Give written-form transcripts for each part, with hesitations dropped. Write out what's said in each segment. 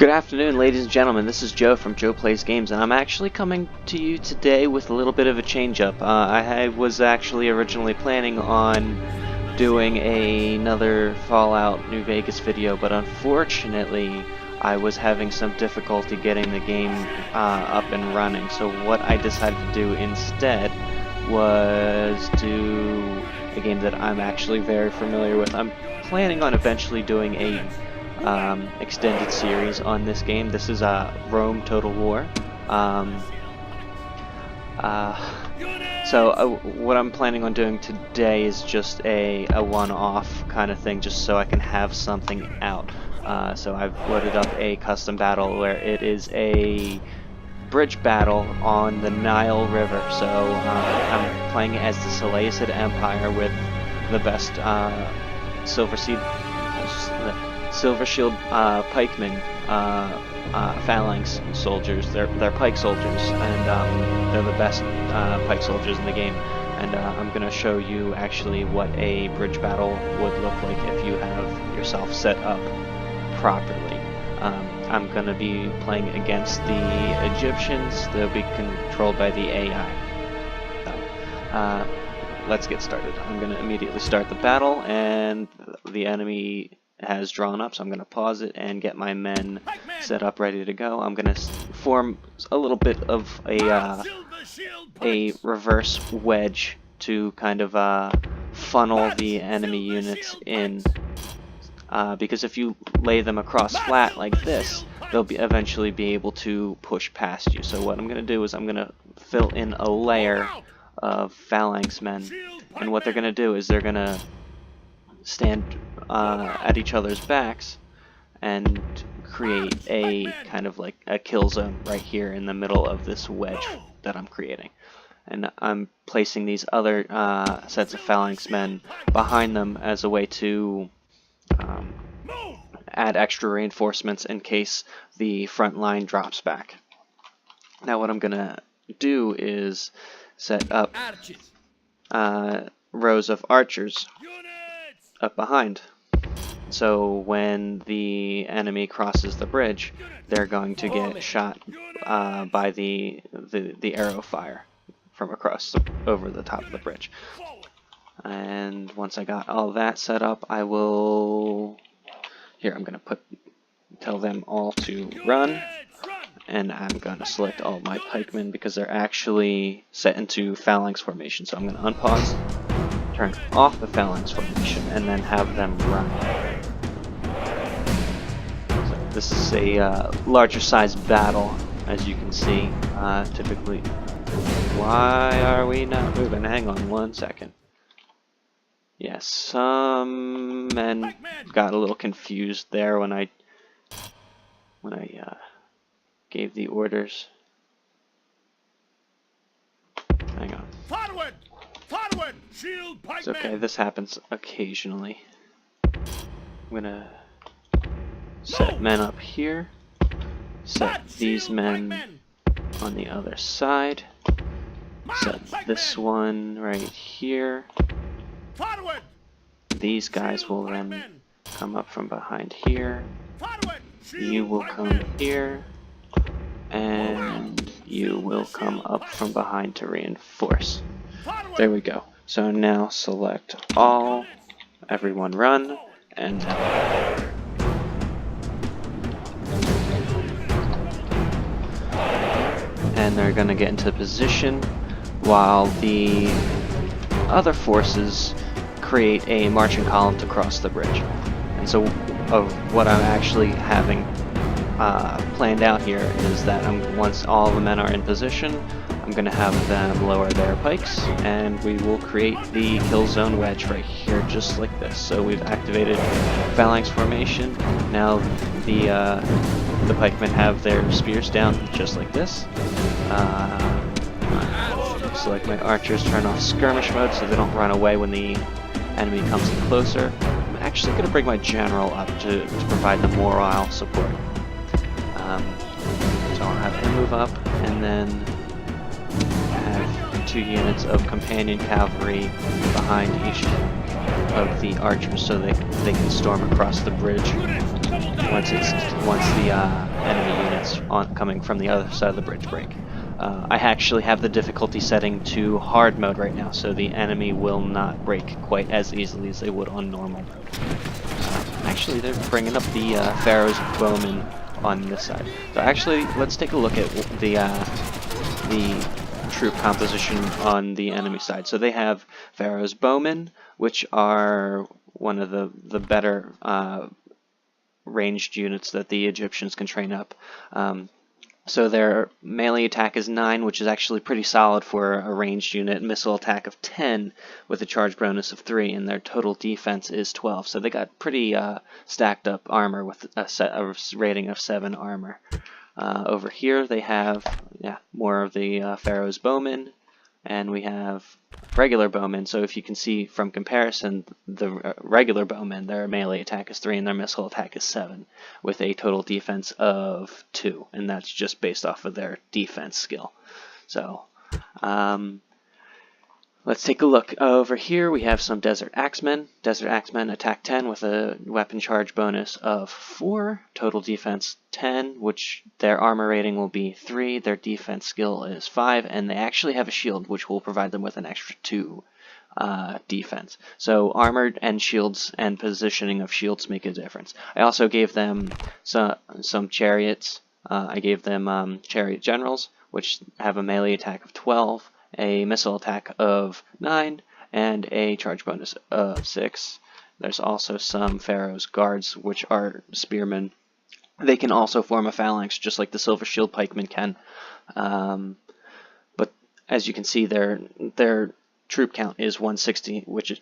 Good afternoon, ladies and gentlemen. This is Joe from Joe Plays Games, and I'm actually coming to you today with a little bit of a change-up. I was actually originally planning on doing another Fallout New Vegas video, but unfortunately I was having some difficulty getting the game up and running. So what I decided to do instead was do a game that I'm actually very familiar with. I'm planning on eventually doing a extended series on this game. This is Rome Total War. So what I'm planning on doing today is just a one-off kind of thing, just so I can have something out. So I've loaded up a custom battle where it is a bridge battle on the Nile River. So I'm playing as the Seleucid Empire with the best Silver Shield pikemen, phalanx soldiers. They're pike soldiers, and they're the best pike soldiers in the game. And I'm going to show you actually what a bridge battle would look like if you have yourself set up properly. I'm going to be playing against the Egyptians. They'll be controlled by the AI. So, let's get started. I'm going to immediately start the battle, and the enemy has drawn up, so I'm going to pause it and get my men set up ready to go. I'm going to form a little bit of a reverse wedge to kind of funnel the enemy units in, because if you lay them across flat like this, they'll eventually be able to push past you. So what I'm going to do is I'm going to fill in a layer of phalanx men, and what they're going to do is they're going to stand at each other's backs and create a kind of like a kill zone right here in the middle of this wedge that I'm creating. And I'm placing these other sets of phalanx men behind them as a way to add extra reinforcements in case the front line drops back. Now what I'm gonna do is set up rows of archers up behind. So when the enemy crosses the bridge, they're going to get shot by the arrow fire from across over the top of the bridge. And once I got all that set up, I will I'm going to tell them all to run, and I'm going to select all my pikemen because they're actually set into phalanx formation. So I'm going to unpause, turn off the phalanx formation, and then have them run. So this is a larger size battle, as you can see. Typically, why are we not moving? Hang on one second. Yes, some men got a little confused there when I gave the orders. Hang on. It's okay, this happens occasionally. I'm gonna set men up here, set these men on the other side, set this one right here. These guys will then come up from behind here. You will come here, and you will come up from behind to reinforce. There we go. So now select all, everyone run, and they're going to get into position while the other forces create a marching column to cross the bridge. And so what I'm actually having planned out here is that once all the men are in position, I'm going to have them lower their pikes, and we will create the kill zone wedge right here, just like this. So we've activated phalanx formation. Now the pikemen have their spears down, just like this. Select my archers, turn off skirmish mode so they don't run away when the enemy comes in closer. I'm actually going to bring my general up to provide the morale support. So I'll have him move up, and then have 2 units of companion cavalry behind each of the archers so they can storm across the bridge once the enemy units coming from the other side of the bridge break. I actually have the difficulty setting to hard mode right now, so the enemy will not break quite as easily as they would on normal mode. Actually, they're bringing up the Pharaoh's Bowmen on this side. So actually, let's take a look at the troop composition on the enemy side. So they have Pharaoh's Bowmen, which are one of the better ranged units that the Egyptians can train up. So their melee attack is 9, which is actually pretty solid for a ranged unit, missile attack of 10 with a charge bonus of 3, and their total defense is 12. So they got pretty stacked up armor with a rating of 7 armor. Over here they have more of the Pharaoh's Bowmen, and we have regular bowmen. So if you can see from comparison, the regular bowmen, their melee attack is 3 and their missile attack is 7, with a total defense of 2, and that's just based off of their defense skill. So let's take a look. Over here we have some Desert Axemen. Desert Axemen attack 10 with a weapon charge bonus of 4, total defense 10, which their armor rating will be 3, their defense skill is 5, and they actually have a shield which will provide them with an extra 2 defense. So armored and shields and positioning of shields make a difference. I also gave them some chariots. I gave them chariot generals, which have a melee attack of 12, a missile attack of 9, and a charge bonus of 6. There's also some Pharaoh's guards, which are spearmen. They can also form a phalanx, just like the Silver Shield pikemen can. But as you can see, their troop count is 160, which is,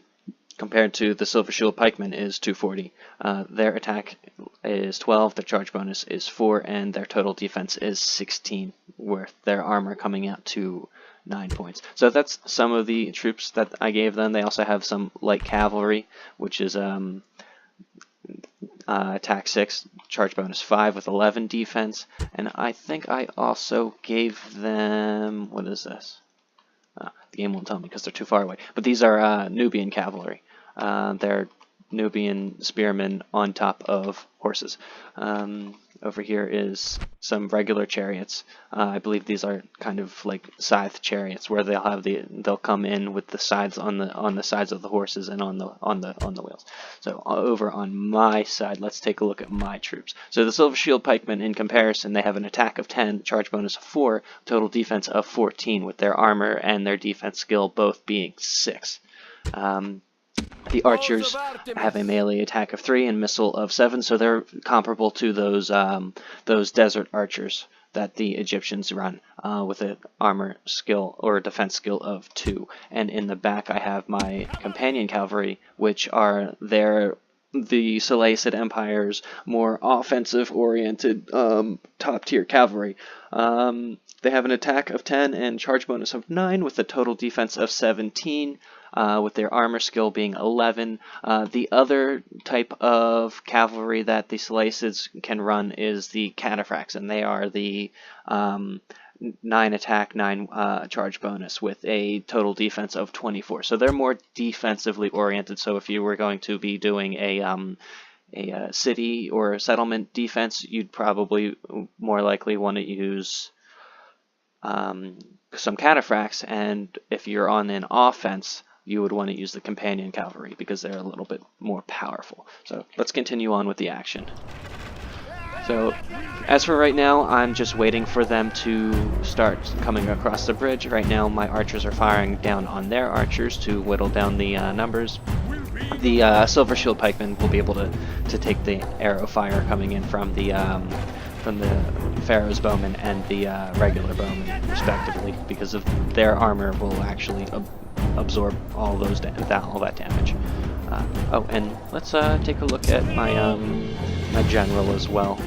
compared to the Silver Shield pikemen, is 240. Their attack is 12, their charge bonus is 4, and their total defense is 16, with their armor coming out to 9 points. So that's some of the troops that I gave them. They also have some light cavalry, which is attack 6, charge bonus 5 with 11 defense. And I think I also gave them, what is this? The game won't tell me because they're too far away. But these are Nubian cavalry. They're Nubian spearmen on top of horses. Over here is some regular chariots. I believe these are kind of like scythe chariots, where they'll come in with the sides on the sides of the horses and on the wheels. So over on my side, let's take a look at my troops. So the Silver Shield pikemen, in comparison, they have an attack of 10, charge bonus of 4, total defense of 14, with their armor and their defense skill both being 6. The archers have a melee attack of 3 and missile of 7, so they're comparable to those desert archers that the Egyptians run, with an armor skill or a defense skill of 2. And in the back I have my companion cavalry, which are the Seleucid Empire's more offensive-oriented top-tier cavalry. They have an attack of 10 and charge bonus of 9 with a total defense of 17, with their armor skill being 11. The other type of cavalry that the Seleucids can run is the cataphracts, and they are the 9 attack, 9 charge bonus with a total defense of 24. So they're more defensively oriented. So if you were going to be doing a city or a settlement defense, you'd probably more likely want to use some cataphracts, and if you're on an offense, you would want to use the companion cavalry because they're a little bit more powerful. So let's continue on with the action. So as for right now, I'm just waiting for them to start coming across the bridge. Right now my archers are firing down on their archers to whittle down the numbers. The Silver Shield pikemen will be able to take the arrow fire coming in from the Pharaoh's Bowmen and the regular Bowmen, respectively, because of their armor will actually absorb all that damage. Oh, and let's take a look at my my general as well.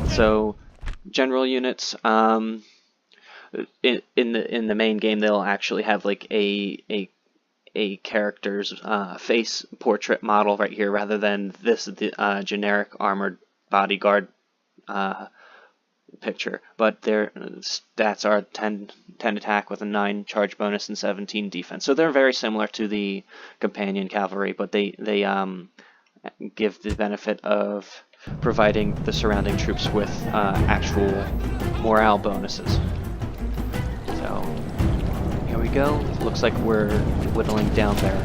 So, general units, in the main game, they'll actually have like a character's face portrait model right here, rather than the generic armored bodyguard picture. But their stats are 10 attack with a 9 charge bonus and 17 defense. So they're very similar to the companion cavalry, but they give the benefit of providing the surrounding troops with actual morale bonuses. So here we go. Looks like we're whittling down there.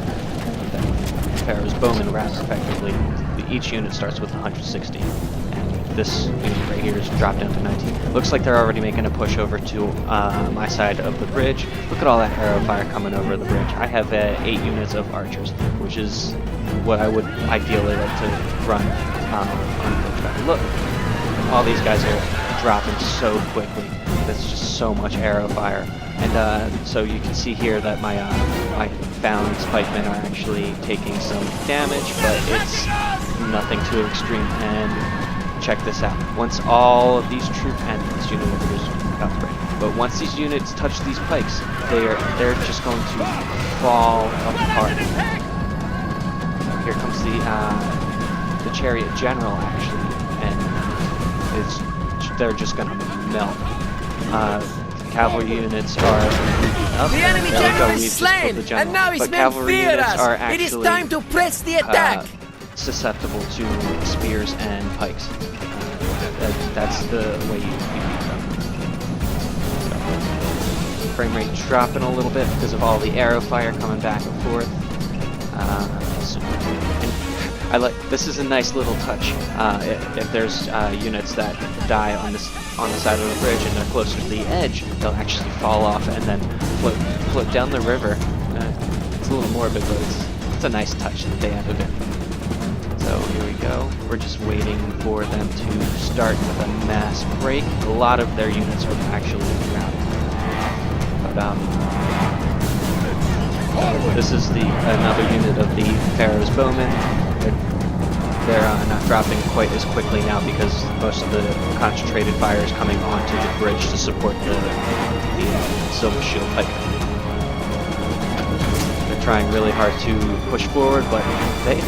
Pharaoh's Bowmen rather effectively. Each unit starts with 160, and this unit right here is dropped down to 19. Looks like they're already making a push over to my side of the bridge. Look at all that arrow fire coming over the bridge. I have 8 units of archers, which is what I would ideally like to run on bridge battle. Look, all these guys are dropping so quickly. There's just so much arrow fire. And so you can see here that my phalanx pikemen are actually taking some damage, but it's nothing too extreme. And check this out. Once all of these troops and this unit over here is about to break, but once these units touch these pikes, they're just going to fall apart. Here comes the chariot general actually, and they're just gonna melt. Cavalry units are up. The enemy general is slain, and now his men fear us. It is time to press the attack. Susceptible to spears and pikes. That's the way you beat them. So, frame rate dropping a little bit because of all the arrow fire coming back and forth. And this is a nice little touch. If there's units that die on the side of the bridge and they're closer to the edge, they'll actually fall off and then float down the river. It's a little morbid, but it's a nice touch that they added in. So here we go. We're just waiting for them to start with a mass break. A lot of their units are actually routed. But this is another unit of the Pharaoh's Bowmen. They're not dropping quite as quickly now because most of the concentrated fire is coming onto the bridge to support the Silver Shield pikemen. They're trying really hard to push forward, but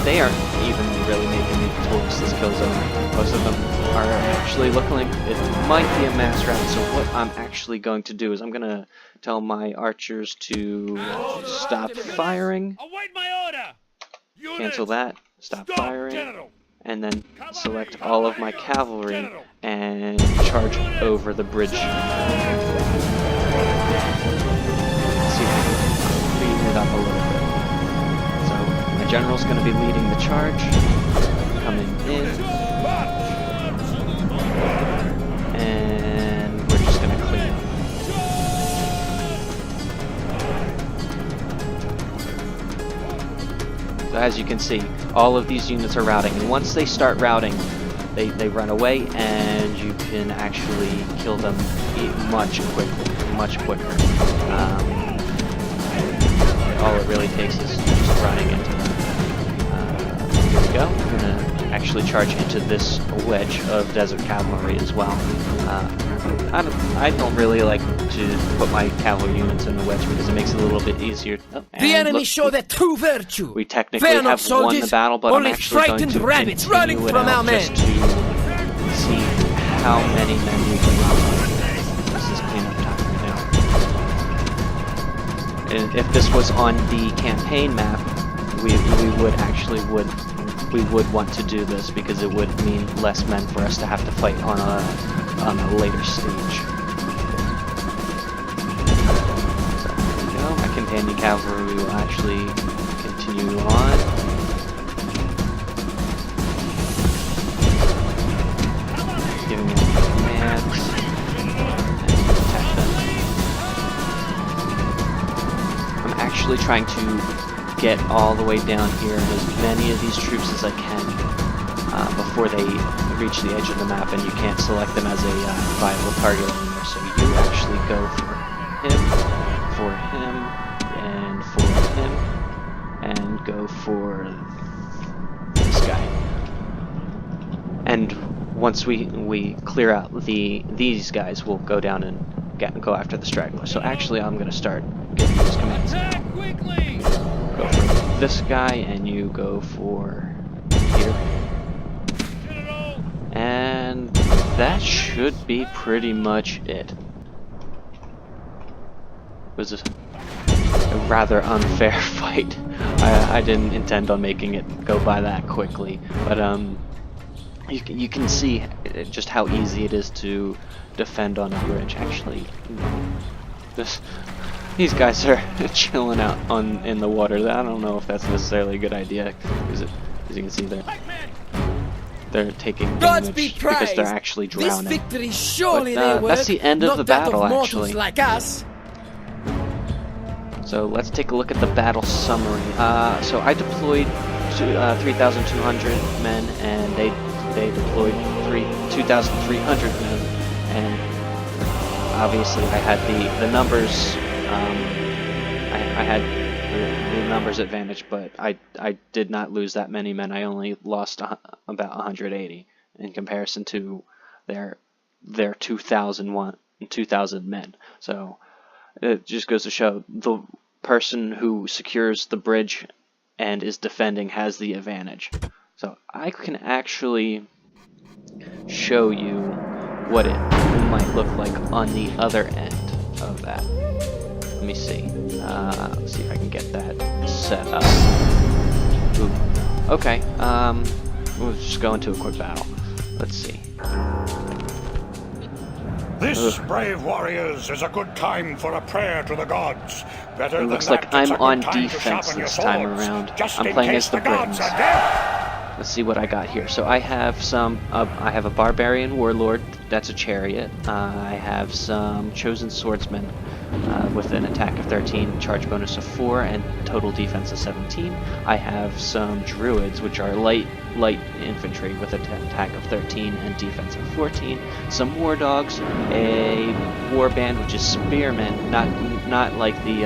they aren't even really making it towards this kill zone. Most of them are actually looking like it might be a mass rout, so what I'm actually going to do is I'm going to tell my archers to stop firing, cancel that, stop firing, and then select all of my cavalry and charge over the bridge. Let's see if I can speed it up a little bit. So my general's going to be leading the charge, coming in, and we're just going to clean up. So as you can see, all of these units are routing, and once they start routing, they run away, and you can actually kill them much quicker. All it really takes is just running into them. Here we go. I'm gonna actually charge into this wedge of desert cavalry as well. I don't really like to put my cavalry units in the wedge because it makes it a little bit easier. The enemy show their true virtue. We technically have won the battle, but I'm actually going to rabbits running from our men. Just to see how many men we can run. This is cleanup time right now. And if this was on the campaign map, we would want to do this because it would mean less men for us to have to fight on a later stage. So there we go. My companion cavalry will actually continue on. Giving them commands and attack them. I'm actually trying to get all the way down here as many of these troops as I can before they reach the edge of the map, and you can't select them as a viable target anymore. So you actually go for him, and for him, and go for this guy. And once we clear out these guys, we'll go down and go after the stragglers. So actually, I'm going to start getting those commands now. Go for this guy, and you go for here. And that should be pretty much it. It was a rather unfair fight. I didn't intend on making it go by that quickly, but you can see just how easy it is to defend on a bridge. Actually, these guys are chilling out in the water. I don't know if that's necessarily a good idea, because as you can see, they're taking damage because they're actually drowning. This victory surely but, that's the end of the battle, actually. Like us. So let's take a look at the battle summary. So I deployed 3,200 men, and they deployed 2,300 men, and obviously I had the numbers. I had the numbers advantage, but I did not lose that many men. I only lost about 180 in comparison to their 2,000 men. So it just goes to show the person who secures the bridge and is defending has the advantage. So I can actually show you what it might look like on the other end of that. Let me see. Let's see if I can get that set up. Ooh. Okay. We'll just go into a quick battle. Let's see. This, brave warriors, is a good time for a prayer to the gods. Better it looks like I'm on defense this time around. I'm playing as the Britons. Let's see what I got here. So I have some. I have a barbarian warlord. That's a chariot. I have some chosen swordsmen with an attack of 13, charge bonus of 4, and total defense of 17. I have some druids, which are light infantry with an attack of 13 and defense of 14. Some war dogs, a war band, which is spearmen, not like the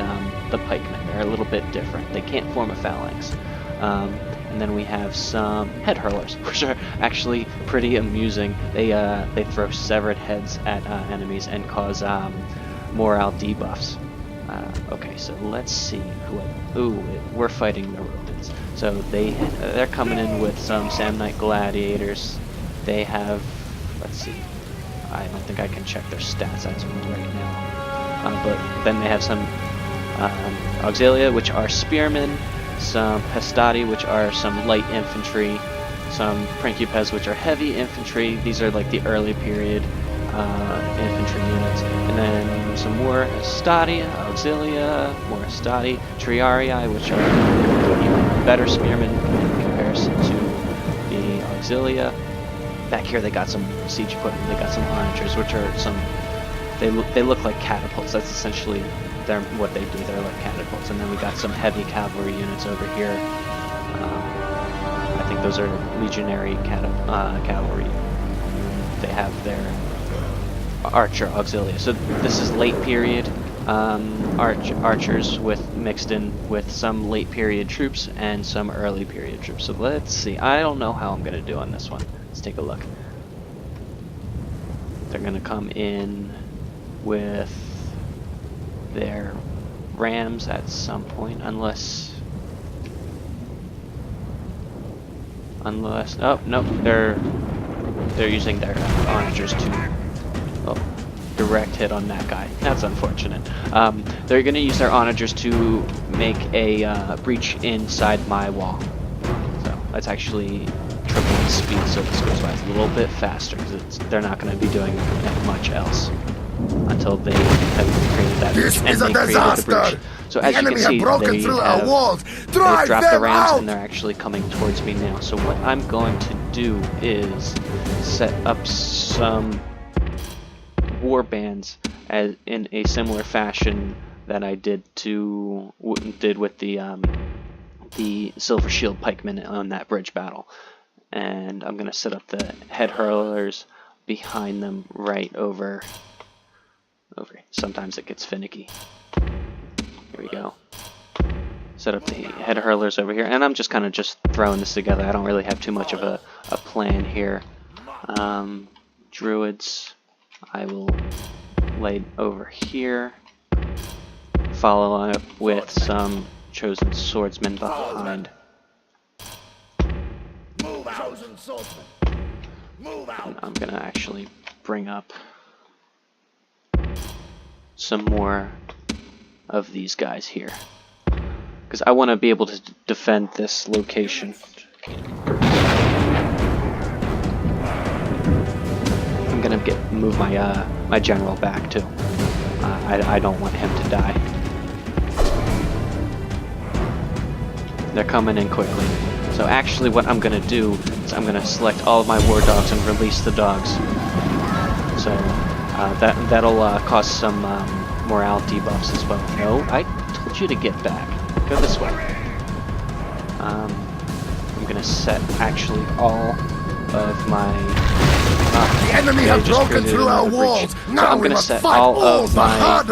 pikemen. They're a little bit different. They can't form a phalanx. And then we have some head hurlers, which are actually pretty amusing. They throw severed heads at enemies and cause morale debuffs. Okay, so let's see we're fighting the Romans. So they're coming in with some Samnite gladiators. They have, let's see, I don't think I can check their stats as of right now. But then they have some auxilia, which are spearmen, some pestati, which are some light infantry, some principes, which are heavy infantry. These are like the early period infantry units, and then some more stati, auxilia, more stati, triarii, which are even better spearmen in comparison to the auxilia. Back here they got some siege equipment. They got some archers, which are some. They look like catapults. That's essentially what they do. They're like catapults. And then we got some heavy cavalry units over here. I think those are legionary cavalry. They have their archer auxilia. So this is late period archers mixed in with some late period troops and some early period troops. So let's see. I don't know how I'm going to do on this one. Let's take a look. They're going to come in with their rams at some point, unless oh no, they're using their archers to direct hit on that guy. That's unfortunate. They're going to use their onagers to make a breach inside my wall. So that's actually tripling speed, so this goes by a little bit faster because they're not going to be doing much else until they have created that breach. And they created the breach. So as you can see, they've dropped the rams and they're actually coming towards me now. So what I'm going to do is set up some war bands in a similar fashion that I did with the Silver Shield pikemen on that bridge battle. And I'm going to set up the head hurlers behind them right over. Sometimes it gets finicky. Here we go. Set up the head hurlers over here, and I'm just kind of throwing this together. I don't really have too much of a plan here. Druids, I will lay over here. Follow up with some chosen swordsmen behind. And I'm gonna actually bring up some more of these guys here, because I want to be able to defend this location. move my my general back too. I don't want him to die. They're coming in quickly. So actually what I'm gonna do is I'm gonna select all of my war dogs and release the dogs. So that'll cause some morale debuffs as well. No, I told you to get back. Go this way. I'm gonna set actually all of my... the enemy have broken through our walls! Now I'm gonna set all of my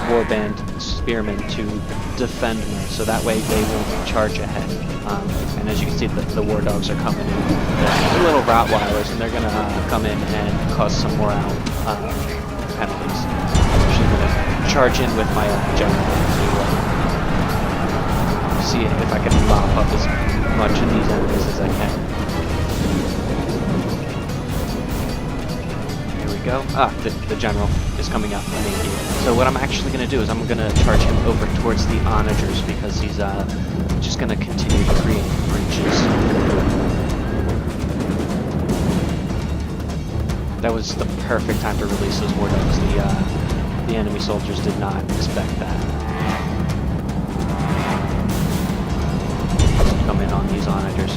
warband spearmen to defend me, so that way they won't charge ahead. And as you can see, the war dogs are coming in. They're little Rottweilers, and they're gonna come in and cause some morale penalties. I'm actually gonna charge in with my general to see if I can mop up as much of these enemies as I can. Go. The general is coming out from the main gate. So what I'm actually going to do is I'm going to charge him over towards the onagers because he's just going to continue to create breaches. That was the perfect time to release those war dogs. The enemy soldiers did not expect that. Come in on these onagers.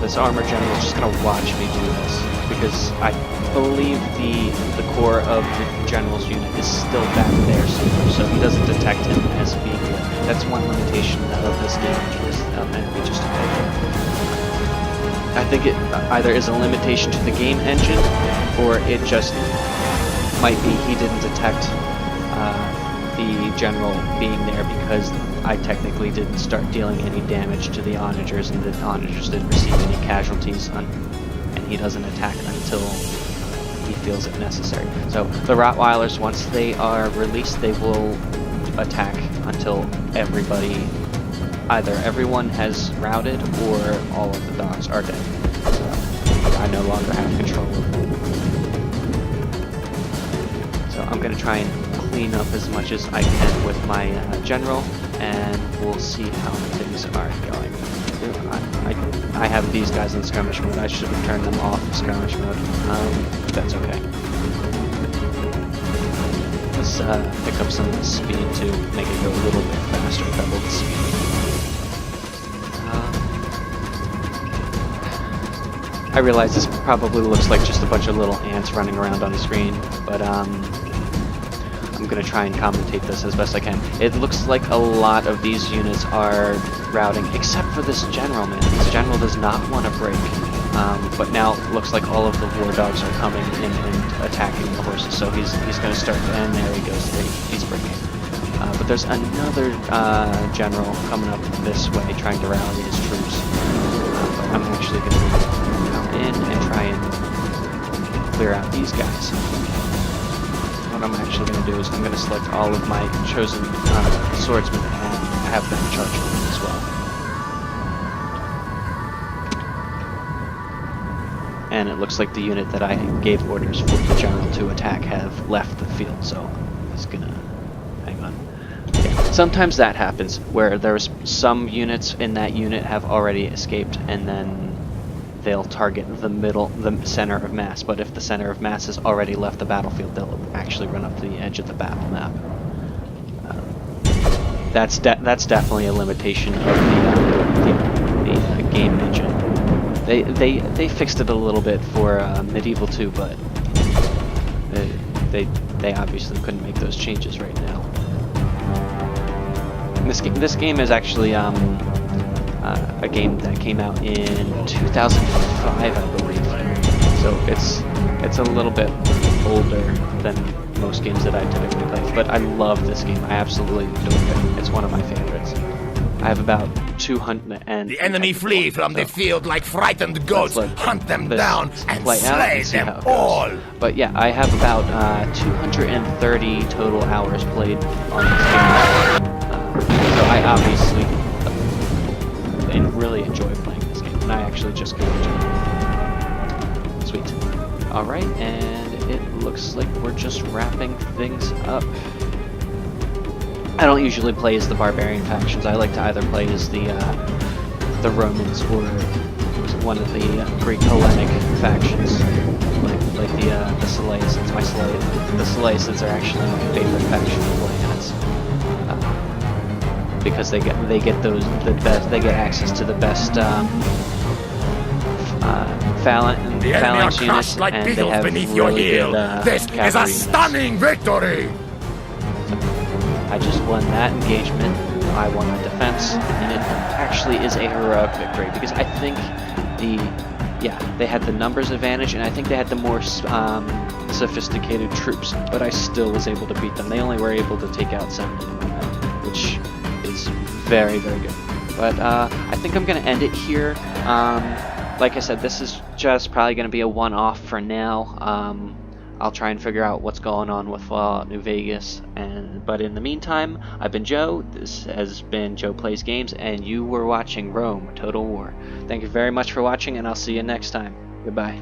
This armor general is just going to watch me do this, because I believe the core of the general's unit is still back there somewhere, so he doesn't detect him as being there. That's one limitation of this game, is enemy just I think it either is a limitation to the game engine, or it just might be he didn't detect the general being there because I technically didn't start dealing any damage to the onagers, and the onagers didn't receive any casualties, and he doesn't attack until he feels it necessary. So the Rottweilers, once they are released, they will attack until either everyone has routed or all of the dogs are dead. I no longer have control of them. So I'm going to try and clean up as much as I can with my general, and we'll see how things are going. I have these guys in skirmish mode. I should have turned them off of skirmish mode. That's okay. Let's pick up some of the speed to make it go a little bit faster, double the speed. I realize this probably looks like just a bunch of little ants running around on the screen, but I'm going to try and commentate this as best I can. It looks like a lot of these units are routing, except for this general, man. This general does not want to break, but now it looks like all of the war dogs are coming in and attacking the horses, so he's going to start, and there he goes, he's breaking. But there's another general coming up this way trying to rally his troops. But I'm actually going to come in and try and clear out these guys. What I'm actually going to do is I'm going to select all of my chosen swordsmen and have them charge them as well. And it looks like the unit that I gave orders for the general to attack have left the field, so he's going to... hang on. Yeah. Sometimes that happens, where there's some units in that unit have already escaped, and then they'll target the center of mass, but if the center of mass has already left the battlefield, they'll actually run up to the edge of the battle map. That's definitely a limitation of the game engine. They fixed it a little bit for Medieval 2, but they obviously couldn't make those changes right now. This game is actually a game that came out in 2005, I believe. So it's a little bit older than most games that I typically play. But I love this game. I absolutely adore it. It's one of my favorites. I have about 200 and... The enemy flee from the field like frightened goats. Hunt them down and slay them all. But yeah, I have about 230 total hours played on this game. So I obviously and really enjoy playing this game, and I actually just killed the general. Sweet. Alright, and it looks like we're just wrapping things up. I don't usually play as the barbarian factions. I like to either play as the Romans or one of the Greek Hellenic factions, like the Seleucids. The Seleucids are actually my favorite faction to play as, because they get access to the best phalanx units, like and they have beneath your really heel. good This is a stunning victory. I just won that engagement. I won the defense, and it actually is a heroic victory because I think they had the numbers advantage, and I think they had the more sophisticated troops, but I still was able to beat them. They only were able to take out 70, which is very, very good. But I think I'm going to end it here. Like I said, this is just probably going to be a one-off for now. I'll try and figure out what's going on with Fallout New Vegas, but in the meantime, I've been Joe. This has been Joe Plays Games, and you were watching Rome Total War. Thank you very much for watching, and I'll see you next time. Goodbye.